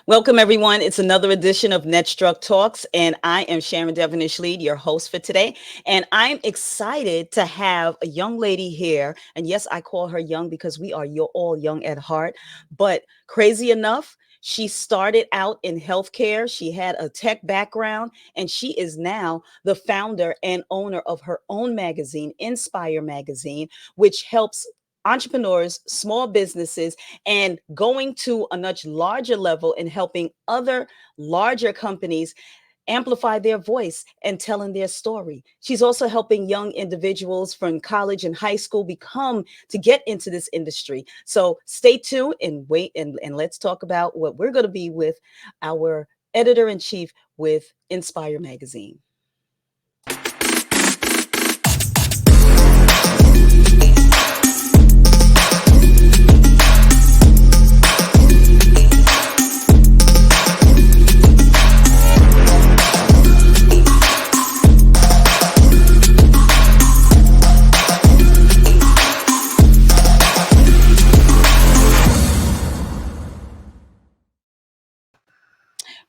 Welcome, everyone. It's another edition of NetStruc Talks, and I am Sharon Devonish Leid, your host for today. And I'm excited to have a young lady here. And yes, I call her young because we are all young at heart. But crazy enough, she started out in healthcare. She had a tech background, and she is now the founder and owner of her own magazine, Inspire Magazine, which helps entrepreneurs, small businesses, and going to a much larger level in helping other larger companies amplify their voice and telling their story. She's also helping young individuals from college and high school become to get into this industry. So stay tuned and wait and let's talk about what we're going to be with our editor in chief with Inspire Magazine.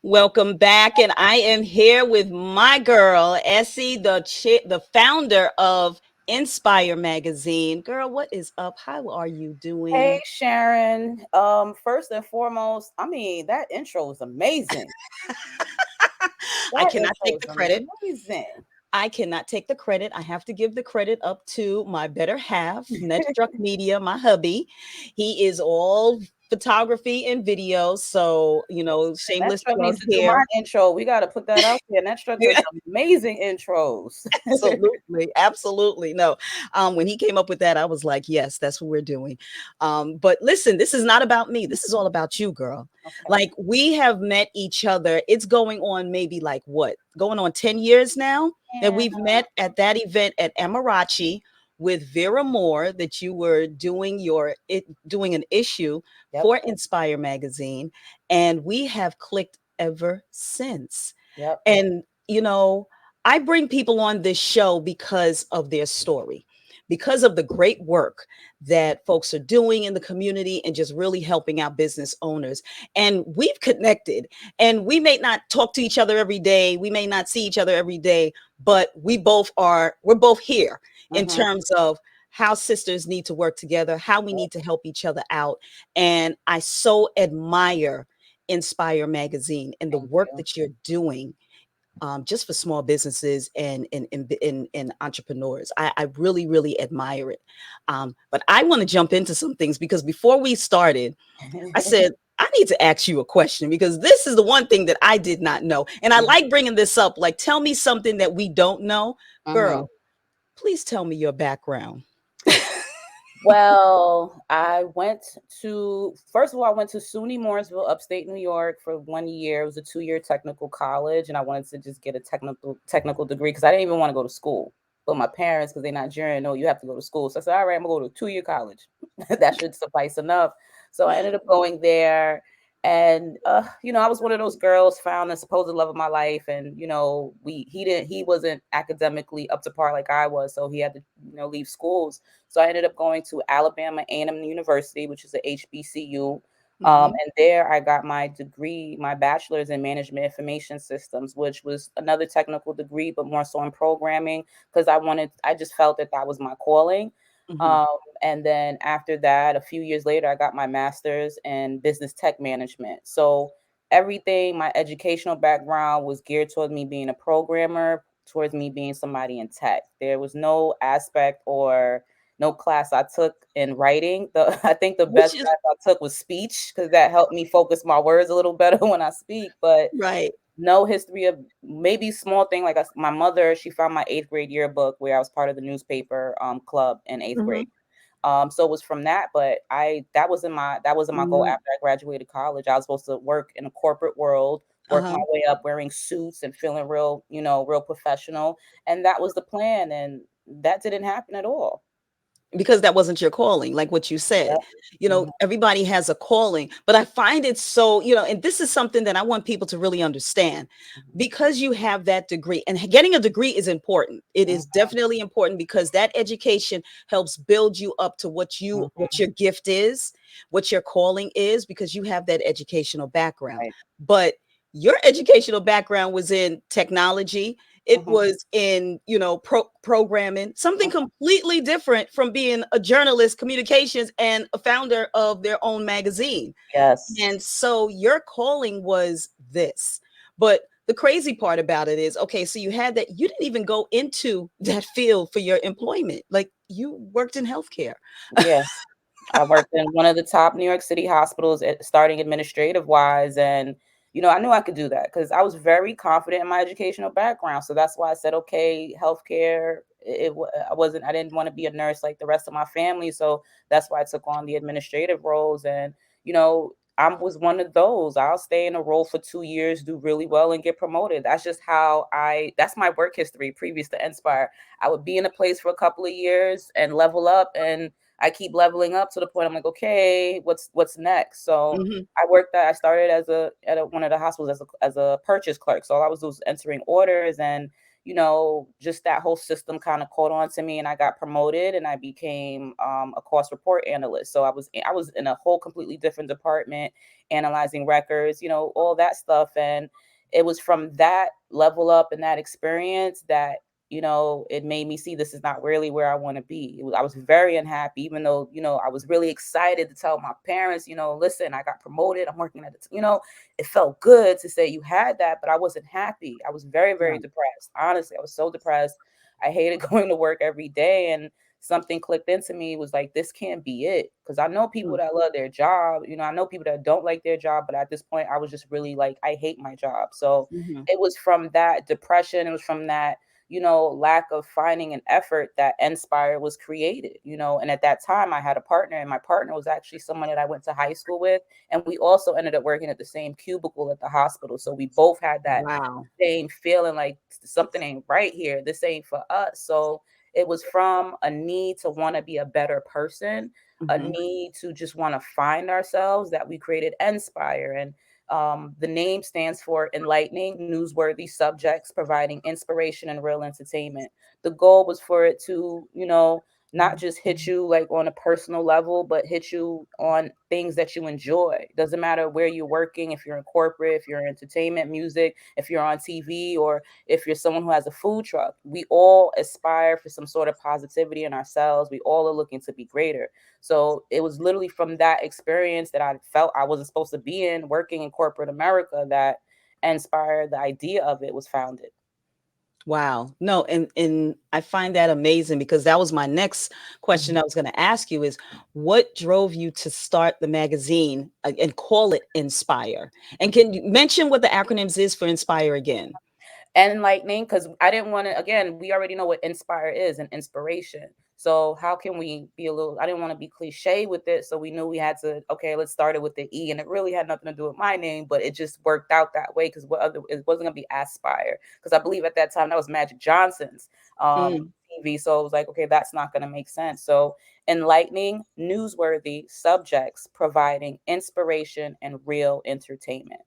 Welcome back, and I am here with my girl Essie, the founder of Inspire Magazine. Girl, what is up? How are you Hey doing? Sharon. First and foremost, that intro is amazing. I That cannot intro take is the credit. amazing. I cannot take the credit. I have to give the credit up to my better half, NetStruc Media, my hubby. He is all photography and video. So, That shameless truck plug needs to do my here. intro. We got to put that out there. That truck does amazing intros. Absolutely, absolutely. No, when he came up with that, I was like, yes, that's what we're doing. But listen, this is not about me. This is all about you, girl. Okay. Like we have met each other. It's going on maybe like what? Going on 10 years now that And we've met at that event at Amarachi with Vera Moore that you were doing an issue yep, for Inspire magazine, and we have clicked ever since. yep. And, I bring people on this show because of their story, because of the great work that folks are doing in the community and just really helping out business owners. And we've connected, and we may not talk to each other every day. We may not see each other every day, but we're both here in Mm-hmm. terms of how sisters need to work together, how we need to help each other out. And I so admire Inspire Magazine and the Thank work you. that you're doing, just for small businesses and entrepreneurs. I really, really admire it. But I want to jump into some things because before we started, I said, I need to ask you a question because this is the one thing that I did not know. And I like bringing this up. Like, tell me something that we don't know. Mm-hmm. Girl, please tell me your background. Well, first of all, I went to SUNY Morrisville, upstate New York for 1 year. It was a 2-year technical college, and I wanted to just get a technical degree because I didn't even want to go to school. But my parents, because they're Nigerian, no, you have to go to school. So I said, all right, I'm gonna go to a 2-year college. That should suffice enough. So I ended up going there. And I was one of those girls, found the supposed love of my life. And he wasn't academically up to par like I was, so he had to, leave schools. So I ended up going to Alabama A&M University, which is a HBCU. Hmm. And there I got my degree, my bachelor's in management information systems, which was another technical degree, but more so in programming, because I just felt that that was my calling. Hmm. Um, and then after that, a few years later, I got my master's in business tech management. So everything, my educational background was geared towards me being a programmer, towards me being somebody in tech. There was no aspect or no class I took in writing. I think the Which best is class I took was speech because that helped me focus my words a little better when I speak. But right. no history of maybe small thing like my mother. She found my 8th grade yearbook where I was part of the newspaper club in 8th grade. Hmm. So it was from that, but that wasn't my goal after I graduated college. I was supposed to work in a corporate world, work my Uh-huh. way up, wearing suits and feeling real professional, and that was the plan, and that didn't happen at all. because that wasn't your calling, like what you said. Yep. Mhm. Everybody has a calling, but I find it so, and this is something that I want people to really understand, Mhm. because you have that degree, and getting a degree is important. It is Mhm. definitely important, because that education helps build you up to what Mhm. your gift is, what your calling is, because you have that educational background. Right. But your educational background was in technology. It Mhm. was in, programming, something Mhm. completely different from being a journalist, communications, and a founder of their own magazine. Yes. And so your calling was this. But the crazy part about it is, okay, so you had that, you didn't even go into that field for your employment. Like, you worked in healthcare. Yeah. I worked in one of the top New York City hospitals starting administrative wise. And, I knew I could do that because I was very confident in my educational background. So that's why I said, okay, healthcare. I didn't want to be a nurse like the rest of my family. So that's why I took on the administrative roles. And, I was one of those. I'll stay in a role for 2 years, do really well, and get promoted. That's just that's my work history previous to NSPIRE. I would be in a place for a couple of years and level up, and I keep leveling up to the point I'm like, okay, what's next? So Hmm. I started one of the hospitals as a purchase clerk. So all I was doing was entering orders, and just that whole system kind of caught on to me, and I got promoted and I became a cost report analyst. So I was in a whole completely different department, analyzing records, all that stuff. And it was from that level up and that experience that it made me see this is not really where I want to be. I was very unhappy, even though, I was really excited to tell my parents, listen, I got promoted. I'm working at it felt good to say you had that, but I wasn't happy. I was very, very Right. depressed. Honestly, I was so depressed. I hated going to work every day. And something clicked into me, was like, this can't be it. Because I know people that love their job. I know people that don't like their job. But at this point, I was just really like, I hate my job. So Mm-hmm. it was from that depression. It was from that lack of finding an effort that NSPIRE was created, and at that time I had a partner, and my partner was actually someone that I went to high school with. And we also ended up working at the same cubicle at the hospital. So we both had that Wow. same feeling like something ain't right here. This ain't for us. So it was from a need to want to be a better person, a Hmm. need to just want to find ourselves, that we created NSPIRE. And the name stands for enlightening, newsworthy subjects, providing inspiration and real entertainment. The goal was for it to, not just hit you like on a personal level, but hit you on things that you enjoy. Doesn't matter where you're working, if you're in corporate, if you're in entertainment, music, if you're on TV, or if you're someone who has a food truck. We all aspire for some sort of positivity in ourselves. We all are looking to be greater. So it was literally from that experience that I felt I wasn't supposed to be in, working in corporate America, that inspired the idea of it was founded. Wow. No, and I find that amazing, because that was my next question Mhm. I was going to ask you is, what drove you to start the magazine, and call it Inspire? And can you mention what the acronyms is for Inspire again? And enlightening, because I didn't want to, again, we already know what inspire is, an inspiration. So how can we be a little, I didn't want to be cliche with it. So we knew we had to, okay, let's start it with the E. And it really had nothing to do with my name, but it just worked out that way, because it wasn't going to be Aspire. Because I believe at that time that was Magic Johnson's Mm, TV. So it was like, okay, that's not going to make sense. So enlightening, newsworthy subjects, providing inspiration and real entertainment.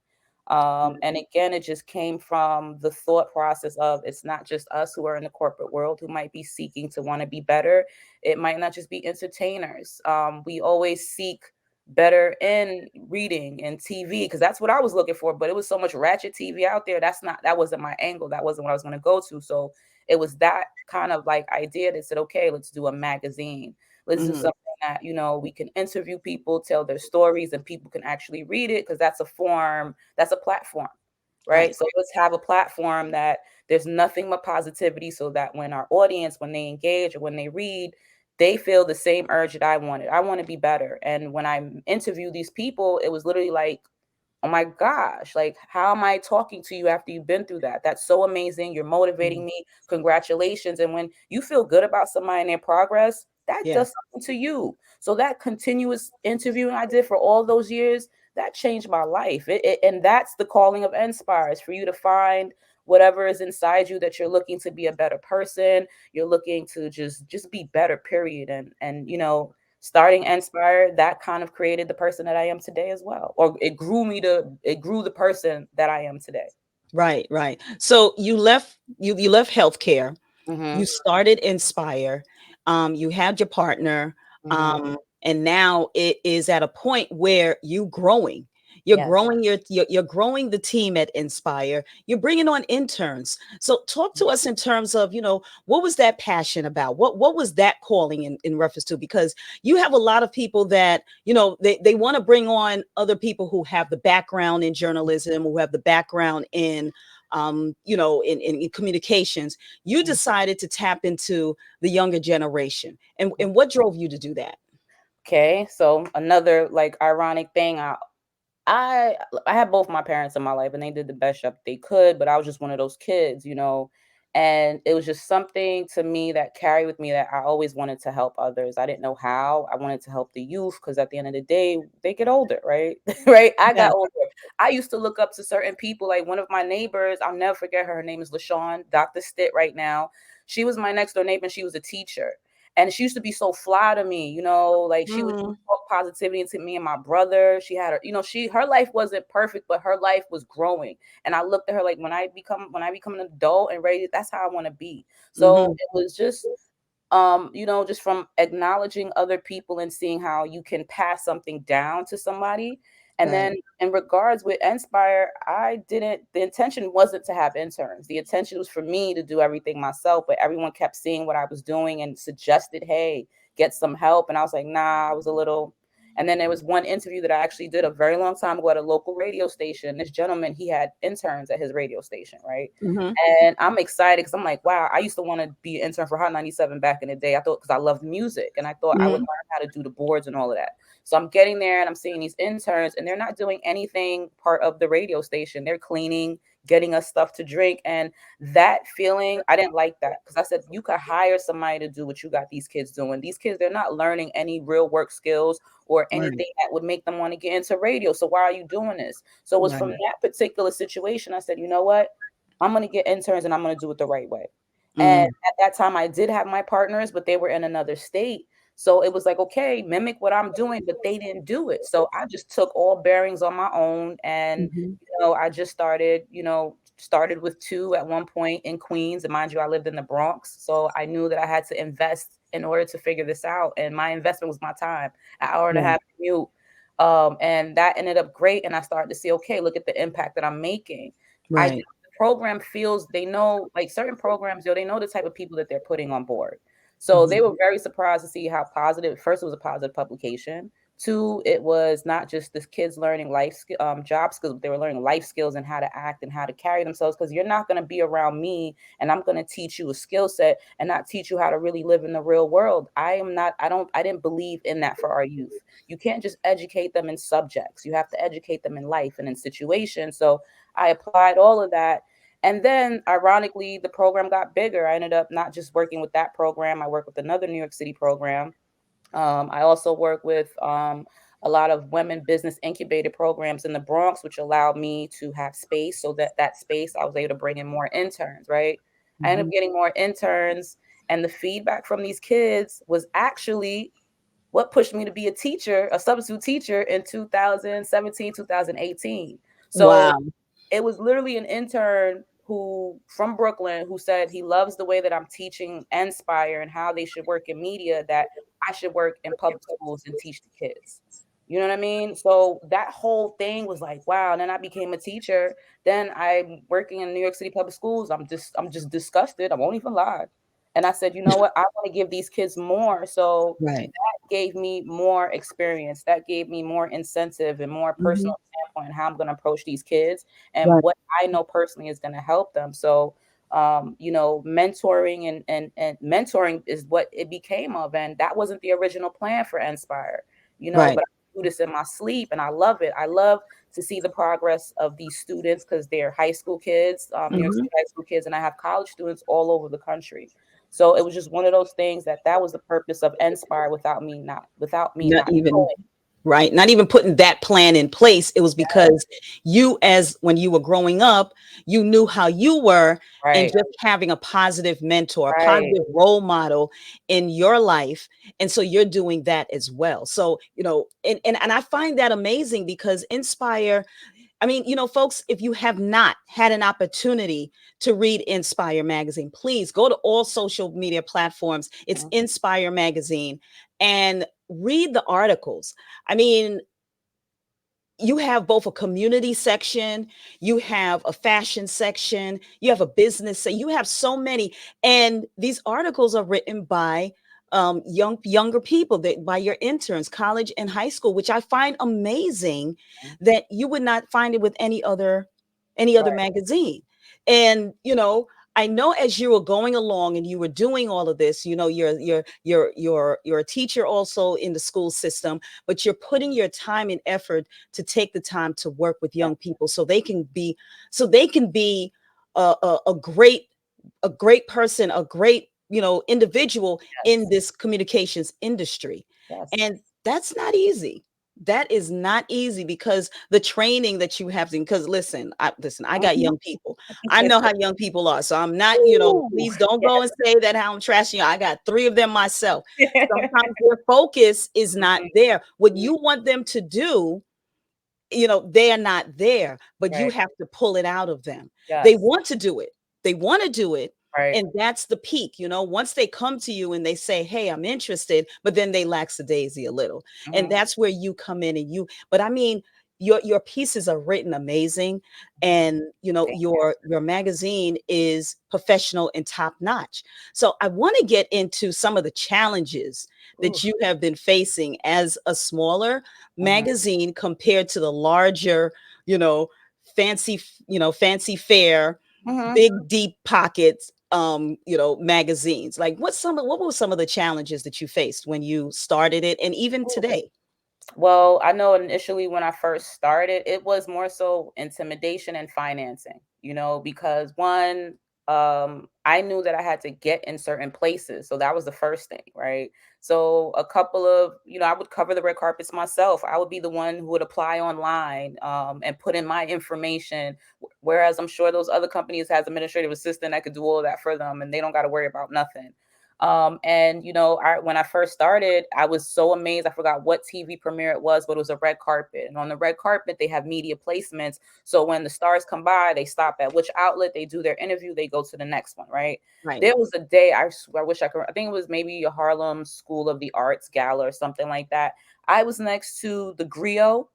And again, it just came from the thought process of, it's not just us who are in the corporate world who might be seeking to want to be better. It might not just be entertainers. We always seek better in reading and TV, because that's what I was looking for. But it was so much ratchet TV out there. That wasn't my angle. That wasn't what I was going to go to. So it was that kind of like idea that said, okay, let's do a magazine. Let's do mhm. something that we can interview people, tell their stories, and people can actually read it, because that's a platform, right? Right. So let's have a platform that there's nothing but positivity, so that when our audience, when they engage or when they read, they feel the same urge that I wanted. I want to be better. And when I interview these people, it was literally like, oh my gosh, like, how am I talking to you after you've been through that? That's so amazing. You're motivating Mhm. me. Congratulations. And when you feel good about somebody and their progress, that Yeah. does something to you. So that continuous interviewing I did for all those years, that changed my life. And that's the calling of Inspire, is for you to find whatever is inside you that you're looking to be a better person, you're looking to just be better, period. And starting NSPIRE, that kind of created the person that I am today as well. Or it grew the person that I am today. Right, right. So you left healthcare. Mm-hmm. You started Inspire. You had your partner, Mm-hmm. and now it is at a point where growing. You're Yes. growing you're growing the team at Inspire. You're bringing on interns. So talk to us in terms of, what was that passion about? What was that calling in reference to? Because you have a lot of people that, they want to bring on other people who have the background in journalism, who have the background in in communications. You decided to tap into the younger generation. And what drove you to do that? Okay, so another like ironic thing, I I had both my parents in my life and they did the best job they could, but I was just one of those kids, and it was just something to me that carried with me that I always wanted to help others. I didn't know how. I wanted to help the youth because at the end of the day, they get older, right? Right? I Yeah. got older. I used to look up to certain people, like one of my neighbors, I'll never forget her. Her name is LaShawn, Dr. Stitt right now. She was my next door neighbor and she was a teacher. And she used to be so fly to me, like she would Mm, talk positivity into me and my brother. She had her life wasn't perfect, but her life was growing. And I looked at her like when I become an adult and ready, that's how I want to be. So mhm. it was just just from acknowledging other people and seeing how you can pass something down to somebody. And Right. then in regards with Inspire, the intention wasn't to have interns. The intention was for me to do everything myself, but everyone kept seeing what I was doing and suggested, hey, get some help. And I was like, nah, I was a little. And then there was one interview that I actually did a very long time ago at a local radio station. This gentleman, he had interns at his radio station, right? Mhm. And I'm excited because I'm like, wow, I used to want to be an intern for Hot 97 back in the day. I thought because I loved music and I thought I would Mhm. learn how to do the boards and all of that. So I'm getting there and I'm seeing these interns and they're not doing anything part of the radio station. They're cleaning, getting us stuff to drink. And that feeling, I didn't like that because I said, you could hire somebody to do what you got these kids doing. These kids, they're not learning any real work skills or Right. anything that would make them want to get into radio. So why are you doing this? So it was from Right. that particular situation. I said, you know what? I'm going to get interns and I'm going to do it the right way. And Mm, at that time, I did have my partners, but they were in another state. So it was like, okay, mimic what I'm doing, but they didn't do it. So I just took all bearings on my own. And, mhm. I just started with two at one point in Queens. And mind you, I lived in the Bronx. So I knew that I had to invest in order to figure this out. And my investment was my time, an hour and a Right. half commute. And that ended up great. And I started to see, okay, look at the impact that I'm making. I Right. program feels they know like certain programs, they know the type of people that they're putting on board. So they Mhm. were very surprised to see how positive. First, it was a positive publication. Two, it was not just this kids learning job skills, but they were learning life skills and how to act and how to carry themselves. Because you're not going to be around me, and I'm going to teach you a skill set and not teach you how to really live in the real world. I am not. I don't. I didn't believe in that for our youth. You can't just educate them in subjects. You have to educate them in life and in situations. So I applied all of that. And then, ironically, the program got bigger. I ended up not just working with that program, I worked with another New York City program. I also work with a lot of women business incubator programs in the Bronx, which allowed me to have space so that space I was able to bring in more interns, right? I ended up Mhm. getting more interns, and the feedback from these kids was actually what pushed me to be a teacher, a substitute teacher in 2017, 2018. So Wow. it was literally an intern who from Brooklyn who said he loves the way that I'm teaching Inspire and how they should work in media, that I should work in public schools and teach the kids. You know what I mean? So that whole thing was like, wow. And then I became a teacher. Then I'm working in New York City public schools. I'm just disgusted. I won't even lie. And I said, you know what? I want to give these kids more. So Right. gave me more experience. That gave me more incentive and more Mhm. personal standpoint on how I'm going to approach these kids and Right. what I know personally is going to help them. So, mentoring and mentoring is what it became of, and that wasn't the original plan for Inspire. Right. But I do this in my sleep, and I love it. I love to see the progress of these students because they're high school kids, New York Mhm. City high school kids, and I have college students all over the country. So it was just one of those things that was the purpose of Inspire without me not Not even knowing. Right? Not even putting that plan in place. It was Yeah. because you, as when you were growing up, you knew how you were, and Right. just having a positive mentor, a Right. positive role model in your life. And so you're doing that as well. So, and I find that amazing because Inspire, I mean, folks, if you have not had an opportunity to read Inspire magazine, please go to all social media platforms. It's Mhm. Inspire magazine, and read the articles. I mean, you have both a community section, you have a fashion section, you have a business, so you have so many. And these articles are written by younger people, that by your interns, college and high school, which I find amazing, that you would not find it with any other Right. magazine. And I know as you were going along and you were doing all of this, you're a teacher also in the school system, but you're putting your time and effort to take the time to work with Yeah. young people so they can be a great person, a great individual in Yes. this communications industry. Yes. And that's not easy. That is not easy, because the training that you have to, because I got Mhm. young people. I know how young people are. So I'm not, Ooh. please don't go and Yes. say that how I'm trashing you. I got three of them myself. Sometimes their focus is not Mhm. there. What Mhm. you want them to do, they are not there, but you Right. have to pull it out of them. They Yes. want to do it. They want to do it. Right. And that's the peak, once they come to you and they say, hey, I'm interested, but then they lackadaisy a little. And Mhm. that's where you come in, but I mean, your pieces are written amazing. And Thank your magazine is professional and top notch. So I want to get into some of the challenges you. Ooh. that you have been facing as a smaller Mhm. magazine compared to the larger, you know, fancy fair, Mhm. big deep pockets, magazines. Like what were some of the challenges that you faced when you started it, and even Ooh. today? Well, I know initially when I first started, it was more so intimidation and financing, because one, I knew that I had to get in certain places. So that was the first thing, right? So a couple of, I would cover the red carpets myself. I would be the one who would apply online, and put in my information. Whereas I'm sure those other companies has administrative assistant that could do all that for them and they don't got to worry about nothing. And when I first started, I was so amazed. I forgot what TV premiere it was, but it was a red carpet. And on the red carpet, they have media placements. So when the stars come by, they stop at which outlet, they do their interview, they go to the next one, right? Right. There was a day I wish I could. I think it was maybe a Harlem School of the Arts gala or something like that. I was next to the griot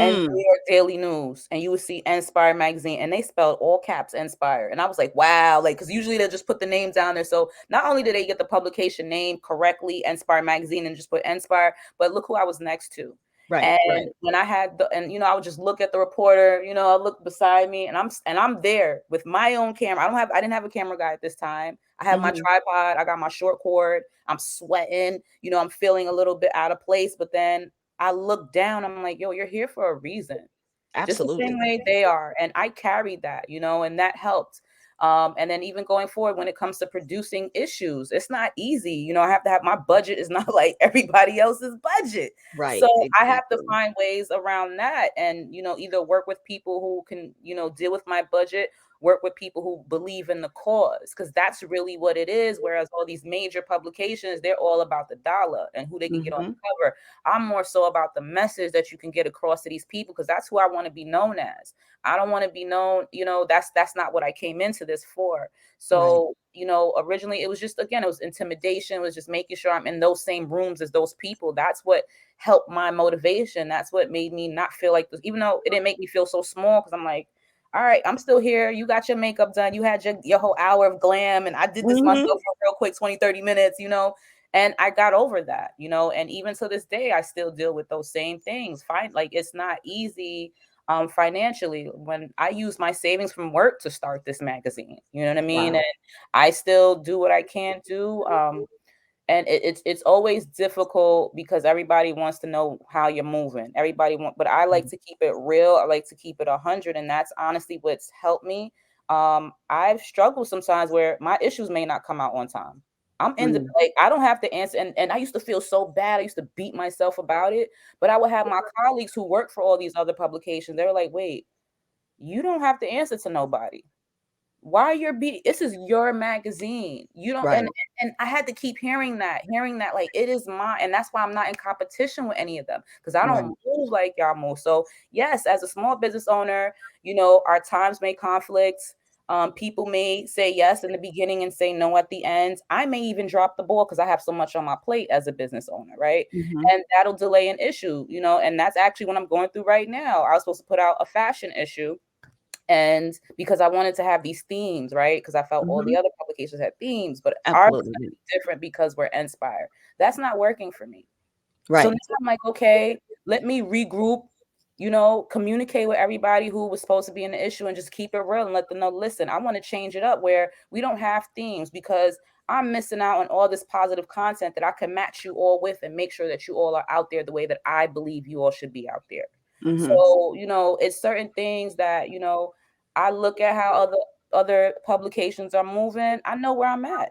and New Mm, York Daily News, and you would see Inspire magazine, and they spelled all caps Inspire. And I was like, wow, like, because usually they'll just put the name down there. So not only did they get the publication name correctly, Inspire magazine, and just put Inspire, but look who I was next to. right, And right. when I had I would just look at the reporter, I look beside me, and I'm there with my own camera. I didn't have a camera guy at this time. I have my Mhm. tripod, I got my short cord, I'm sweating, I'm feeling a little bit out of place, but then I look down, I'm like, yo, you're here for a reason. Just the same Absolutely. way they are. And I carried that, and that helped. And then even going forward, when it comes to producing issues, it's not easy. I have to have my budget is not like everybody else's budget. So Right, I have to exactly. find ways around that and, either work with people who can, deal with my budget, work with people who believe in the cause, because that's really what it is. Whereas all these major publications, they're all about the dollar and who they can get on Mhm. the cover. I'm more so about the message that you can get across to these people, because that's who I want to be known as. I don't want to be known, that's not what I came into this for. Right. So, originally it was just, again, it was intimidation, it was just making sure I'm in those same rooms as those people. That's what helped my motivation. That's what made me not feel like this, even though it didn't make me feel so small, because I'm like, all right, I'm still here. You got your makeup done. You had your whole hour of glam, and I did this myself Mhm. for real quick, 20, 30 minutes, and I got over that, and even to this day, I still deal with those same things. Fine. Like, it's not easy financially when I use my savings from work to start this magazine. You know what I mean? Wow. And I still do what I can do. And it's always difficult because everybody wants to know how you're moving. But I like Mhm. to keep it real. I like to keep it 100, and that's honestly what's helped me. I've struggled sometimes where my issues may not come out on time. I'm in the, Mm. like, I don't have to answer. And I used to feel so bad. I used to beat myself about it. But I would have my colleagues who work for all these other publications. They were like, wait, you don't have to answer to nobody. Why you're being, this is your magazine. You don't, Right. and I had to keep hearing that like it is mine. And that's why I'm not in competition with any of them, because I Right. don't move like y'all move. So yes, as a small business owner, our times may conflict. People may say yes in the beginning and say no at the end. I may even drop the ball because I have so much on my plate as a business owner, right? Hmm. And that'll delay an issue, and that's actually what I'm going through right now. I was supposed to put out a fashion issue, and because I wanted to have these themes, right? Because I felt all the Hmm. other publications had themes, but ours is going to Absolutely. be different because we're NSPIRE. That's not working for me. So now Right. I'm like, okay, let me regroup, communicate with everybody who was supposed to be in the issue and just keep it real and let them know, listen, I want to change it up where we don't have themes, because I'm missing out on all this positive content that I can match you all with and make sure that you all are out there the way that I believe you all should be out there. Hmm. So, it's certain things that, I look at how other publications are moving. I know where I'm at.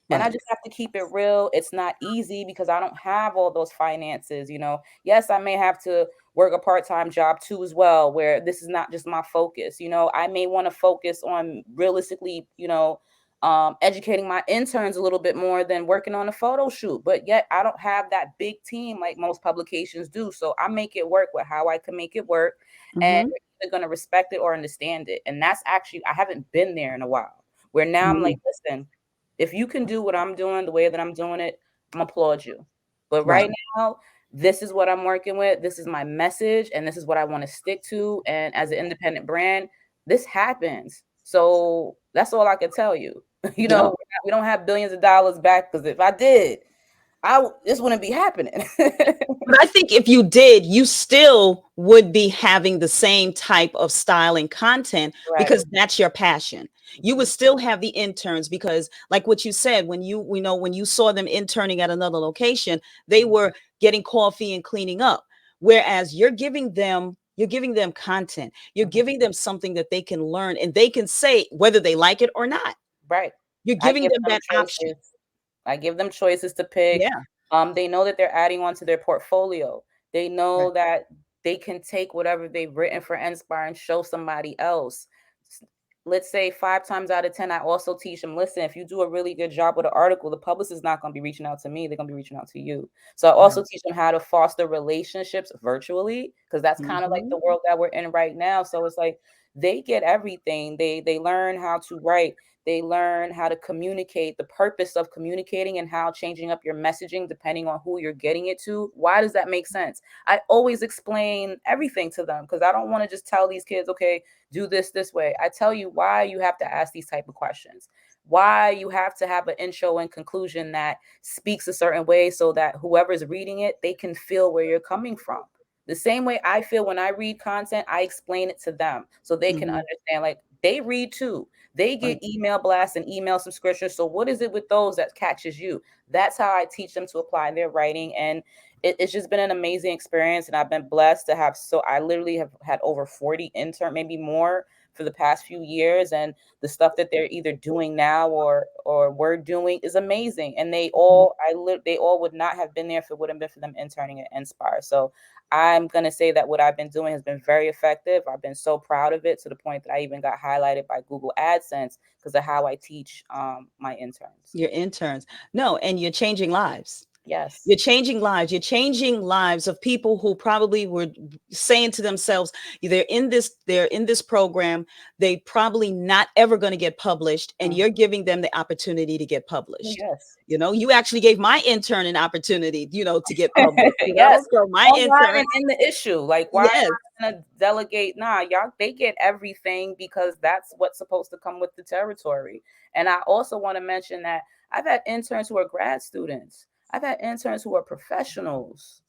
And I Right. just have to keep it real. It's not easy because I don't have all those finances. Yes, I may have to work a part-time job too as well, where this is not just my focus. I may want to focus on realistically, educating my interns a little bit more than working on a photo shoot. But yet I don't have that big team like most publications do. So I make it work with how I can make it work. And Hmm. they're going to respect it or understand it. And that's actually, I haven't been there in a while, where now I'm like, Hmm. listen, if you can do what I'm doing the way that I'm doing it, I'm applaud you. But Right. right now, this is what I'm working with. This is my message, and this is what I want to stick to. And as an independent brand, this happens. So that's all I can tell you. Yeah. We don't have billions of dollars back, because if I did, this wouldn't be happening. But I think if you did, you still would be having the same type of style and content Right. because that's your passion. You would still have the interns because, like what you said, when you saw them interning at another location, they were getting coffee and cleaning up. Whereas you're giving them content. You're Mhm. giving them something that they can learn and they can say whether they like it or not. Right. You're I giving give them them that option. choices. I give them choices to pick. Yeah. They know that they're adding on to their portfolio. They Right. know that they can take whatever they've written for NSPIRE and show somebody else. Let's say 5 times out of 10, I also teach them, listen, if you do a really good job with an article, the publicist is not going to be reaching out to me. They're going to be reaching out to you. So I Right. also teach them how to foster relationships virtually, because that's kind of like Hmm. the world that we're in right now. So it's like they get everything. They learn how to write. They learn how to communicate, the purpose of communicating, and how changing up your messaging depending on who you're getting it to. Why does that make sense? I always explain everything to them, because I don't want to just tell these kids, okay, do this way. I tell you why you have to ask these type of questions, why you have to have an intro and conclusion that speaks a certain way so that whoever's reading it, they can feel where you're coming from. The same way I feel when I read content, I explain it to them so they can Hmm. understand. Like, they read too. They Right. get email blasts and email subscriptions. So what is it with those that catches you? That's how I teach them to apply their writing. And it's just been an amazing experience. And I've been blessed to have, so I literally have had over 40 intern, maybe more, for the past few years. And the stuff that they're either doing now or we're doing is amazing. And Mhm. they all would not have been there if it wouldn't been for them interning at Inspire. So I'm going to say that what I've been doing has been very effective. I've been so proud of it, to the point that I even got highlighted by Google AdSense because of how I teach my interns. Your interns. No, and you're changing lives. Yes. You're changing lives. You're changing lives of people who probably were saying to themselves, they're in this program, they probably not ever going to get published, and Mm. you're giving them the opportunity to get published. Yes. You actually gave my intern an opportunity, to get published. Yes. So my Online intern, and in the issue. Like, why am yes, I gonna delegate? Nah, y'all, they get everything because that's what's supposed to come with the territory. And I also want to mention that I've had interns who are grad students. I've had interns who are professionals,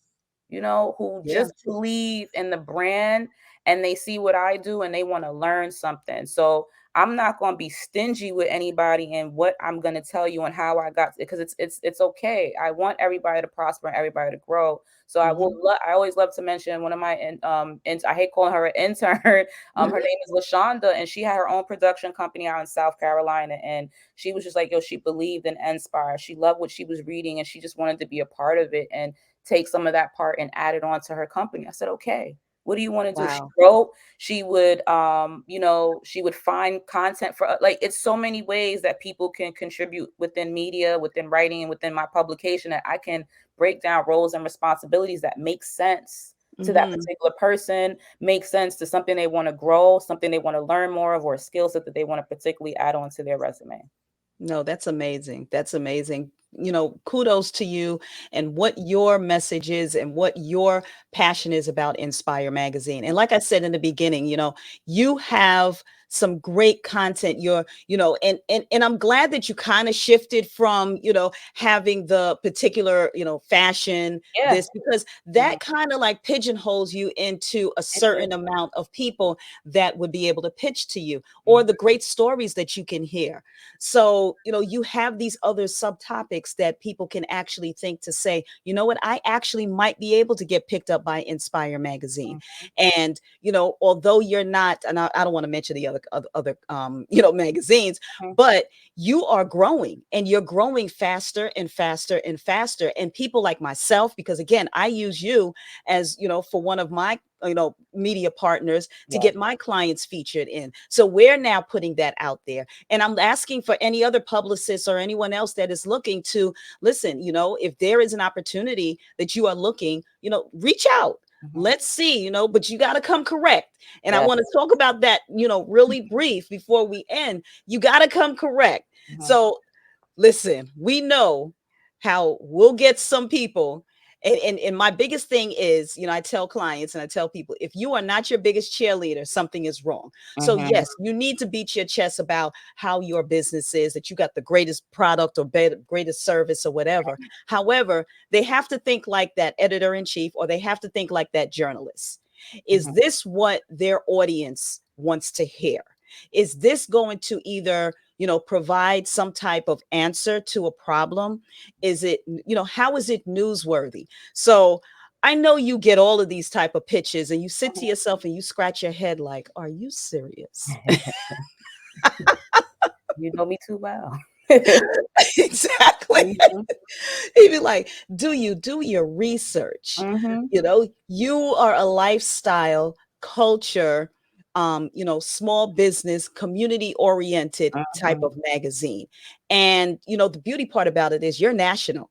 who yeah, just believe in the brand and they see what I do and they want to learn something. So I'm not going to be stingy with anybody in what I'm going to tell you and how I got, because it's okay. I want everybody to prosper and everybody to grow. So Mhm. I always love to mention one of my I hate calling her an intern. Her name is LaShonda, and she had her own production company out in South Carolina. And she was just like, yo, she believed in NSPIRE. She loved what she was reading, and she just wanted to be a part of it and take some of that part and add it on to her company. I said, okay, what do you want to do? She Wow. wrote, she would, she would find content for, like, it's so many ways that people can contribute within media, within writing, and within my publication, that I can break down roles and responsibilities that make sense to that Mhm. particular person, make sense to something they want to grow, something they want to learn more of, or a skill set that they want to particularly add on to their resume. No, that's amazing. That's amazing. Kudos to you and what your message is and what your passion is about Inspire Magazine. And like I said in the beginning, you have some great content. And I'm glad that you kind of shifted from, having the particular, fashion, Yeah. this, because Mhm. that kind of like pigeonholes you into a It did. certain amount of people that would be able to pitch to you, or Mhm. the great stories that you can hear. So, you have these other subtopics that people can actually think to say, you know what, I actually might be able to get picked up by Inspire Magazine. And, although you're not, and I don't want to mention the other magazines, Mhm. but you are growing, and you're growing faster and faster and faster. And people like myself, because again, I use you as, for one of my media partners to Yeah. get my clients featured in. So we're now putting that out there. And I'm asking for any other publicists or anyone else that is looking to listen, if there is an opportunity that you are looking, reach out. Mhm. Let's see, but you got to come correct. And I Yeah. want to talk about that, really brief before we end. You got to come correct. Mhm. So listen, we know how we'll get some people. And my biggest thing is, I tell clients and I tell people, if you are not your biggest cheerleader, something is wrong. So Mhm. yes, you need to beat your chest about how your business is, that you got the greatest product or better, greatest service or whatever. However, they have to think like that editor in chief, or they have to think like that journalist. Is Mhm. this what their audience wants to hear? Is this going to either, provide some type of answer to a problem? Is it, how is it newsworthy? So I know you get all of these type of pitches, and you sit to yourself and you scratch your head like, are you serious? You know me too well. Exactly. Mhm. He'd be like, do you do your research? Mhm. You are a lifestyle, culture, small business, community oriented type Mhm. of magazine. And, the beauty part about it is you're national.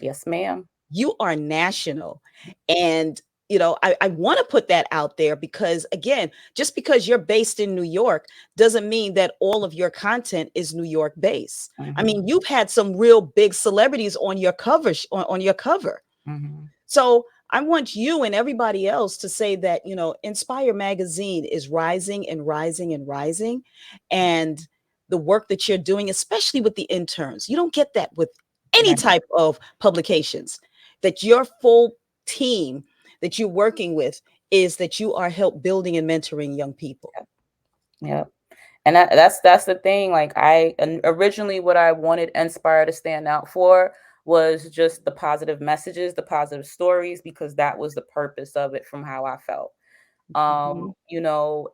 Yes, ma'am. You are national. And, I want to put that out there because, again, just because you're based in New York doesn't mean that all of your content is New York based. I Mhm. mean, you've had some real big celebrities on your cover, on your cover. Mhm. So I want you and everybody else to say that, Inspire Magazine is rising and rising and rising. And the work that you're doing, especially with the interns, you don't get that with any Right. type of publications, that your full team that you're working with is that you are help building and mentoring young people. Yep. And that's the thing. Like, originally, what I wanted Inspire to stand out for was just the positive messages, the positive stories, because that was the purpose of it from how I felt. Mhm.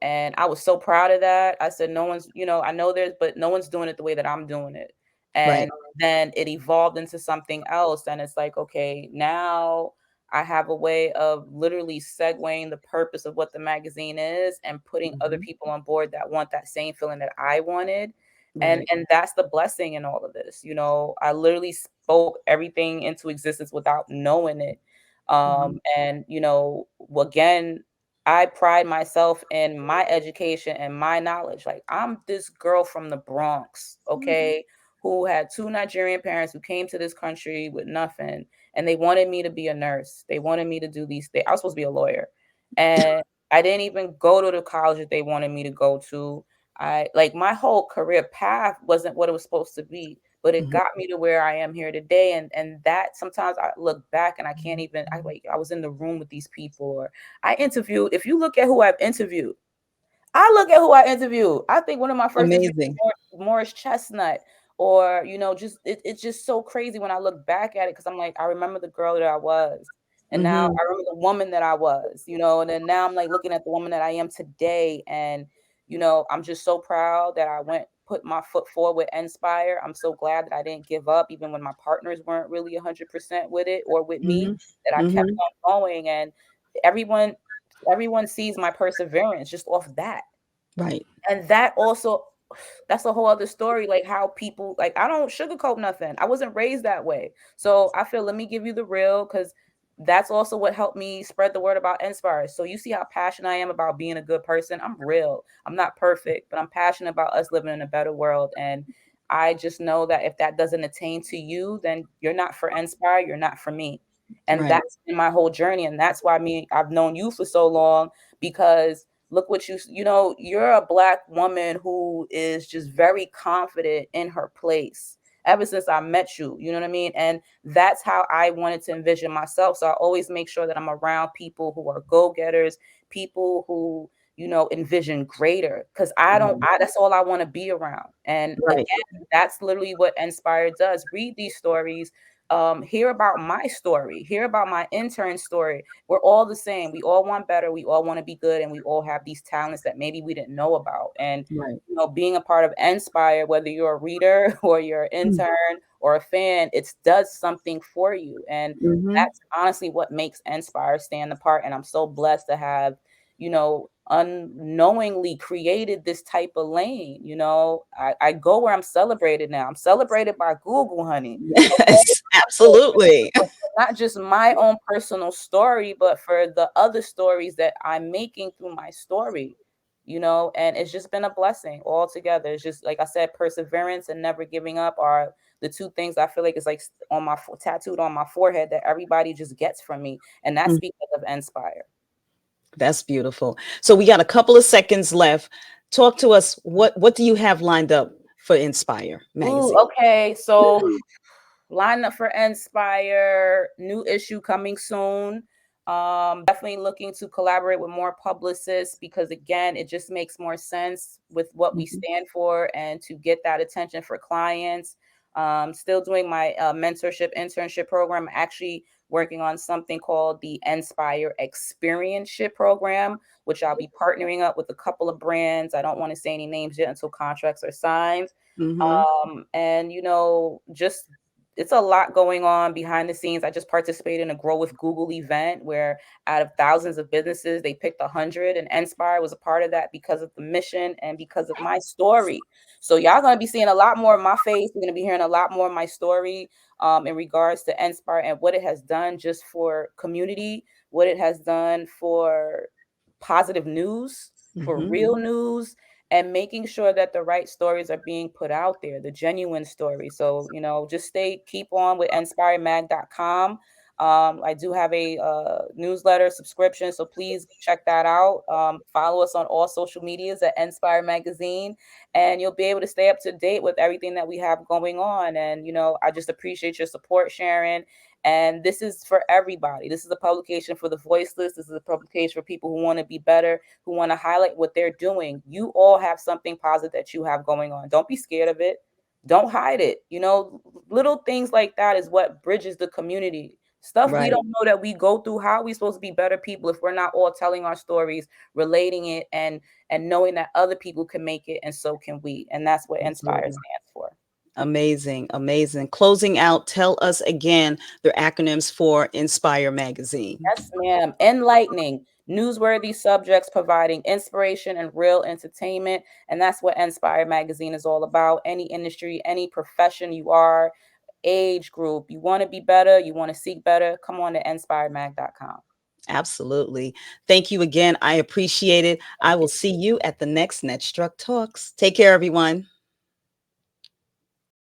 And I was so proud of that. I said, no one's, I know there's, but no one's doing it the way that I'm doing it. Right. And then it evolved into something else. And it's like, okay, now I have a way of literally segueing the purpose of what the magazine is and putting other Mhm. people on board that want that same feeling that I wanted. And Right. and that's the blessing in all of this. I literally spoke everything into existence without knowing it. Mhm. Again, I pride myself in my education and my knowledge. Like, I'm this girl from the Bronx, Mhm. okay, who had two Nigerian parents who came to this country with nothing, and they wanted me to be a nurse. They wanted me to do these things. I was supposed to be a lawyer, and I didn't even go to the college that they wanted me to go to. I, like, my whole career path wasn't what it was supposed to be, but it Mhm. got me to where I am here today. And that sometimes I look back and I can't even, I was in the room with these people, or I interviewed. If you look at who I've interviewed, I look at who I interview. I think one of my first interviews Amazing. was Morris Chestnut, or just it's just so crazy when I look back at it, because I'm like, I remember the girl that I was, and now Mhm. I remember the woman that I was, and then now I'm like looking at the woman that I am today, and I'm just so proud that I put my foot forward with NSPIRE. I'm so glad that I didn't give up, even when my partners weren't really 100% with it or with me, Mhm. that I kept Mhm. on going, and everyone everyone sees my perseverance just off that. Right. And that also, that's a whole other story, like how people, like, I don't sugarcoat nothing. I wasn't raised that way. So I feel, let me give you the real, because that's also what helped me spread the word about Inspire. So you see how passionate I am about being a good person. I'm real. I'm not perfect, but I'm passionate about us living in a better world. And I just know that if that doesn't attain to you, then you're not for Inspire, you're not for me. And Right. that's been my whole journey. And that's why I've known you for so long, because look what you're a Black woman who is just very confident in her place ever since I met you. You know what I mean? And that's how I wanted to envision myself. So I always make sure that I'm around people who are go-getters, people who, envision greater. Because Mhm. that's all I want to be around. And Right. again, that's literally what Inspire does. Read these stories, hear about my story, hear about my intern story. We're all the same. We all want better. We all want to be good. And we all have these talents that maybe we didn't know about. And, Right. being a part of Inspire, whether you're a reader or you're an Mm. intern or a fan, it does something for you. And Mhm. that's honestly what makes Inspire stand apart. And I'm so blessed to have, unknowingly created this type of lane. I go where I'm celebrated now. I'm celebrated by Google, honey. Yes, absolutely. Not just my own personal story, but for the other stories that I'm making through my story, and it's just been a blessing altogether. It's just, like I said, perseverance and never giving up are the two things I feel like is like tattooed on my forehead that everybody just gets from me. And that's Mm. because of Inspire. That's beautiful. So we got a couple of seconds left. Talk to us. What do you have lined up for Inspire Ooh, magazine? okay. So line up for Inspire, new issue coming soon. Definitely looking to collaborate with more publicists, because again, it just makes more sense with what we Mhm. stand for and to get that attention for clients. Still doing my mentorship internship program, actually working on something called the Inspire Experience program, which I'll be partnering up with a couple of brands. I don't want to say any names yet until contracts are signed. Mhm. And just, it's a lot going on behind the scenes. I just participated in a Grow with Google event where out of thousands of businesses, they picked 100, and Inspire was a part of that because of the mission and because of my story. So y'all gonna be seeing a lot more of my face. We're gonna be hearing a lot more of my story in regards to Inspire and what it has done just for community, what it has done for positive news, for Mhm. real news, and making sure that the right stories are being put out there, the genuine stories. So, just keep on with inspiremag.com. I do have a newsletter subscription, so please check that out. Follow us on all social medias at Inspire Magazine, and you'll be able to stay up to date with everything that we have going on. And, I just appreciate your support, Sharon. And this is for everybody. This is a publication for the voiceless. This is a publication for people who want to be better, who want to highlight what they're doing. You all have something positive that you have going on. Don't be scared of it. Don't hide it. Little things like that is what bridges the community. Stuff we Right. don't know that we go through. How are we supposed to be better people if we're not all telling our stories, relating it, and knowing that other people can make it, and so can we. And that's what Inspire Absolutely. stands for. Amazing. Amazing. Closing out, tell us again their acronyms for Inspire magazine. Yes, ma'am. Enlightening, newsworthy subjects, providing inspiration and real entertainment. And that's what Inspire Magazine is all about. Any industry, any profession you are, age group, you want to be better, you want to seek better, come on to inspiremag.com. Absolutely. Thank you again. I appreciate it. I Thank will you. see you at the next NetStruc Talks. Take care, everyone.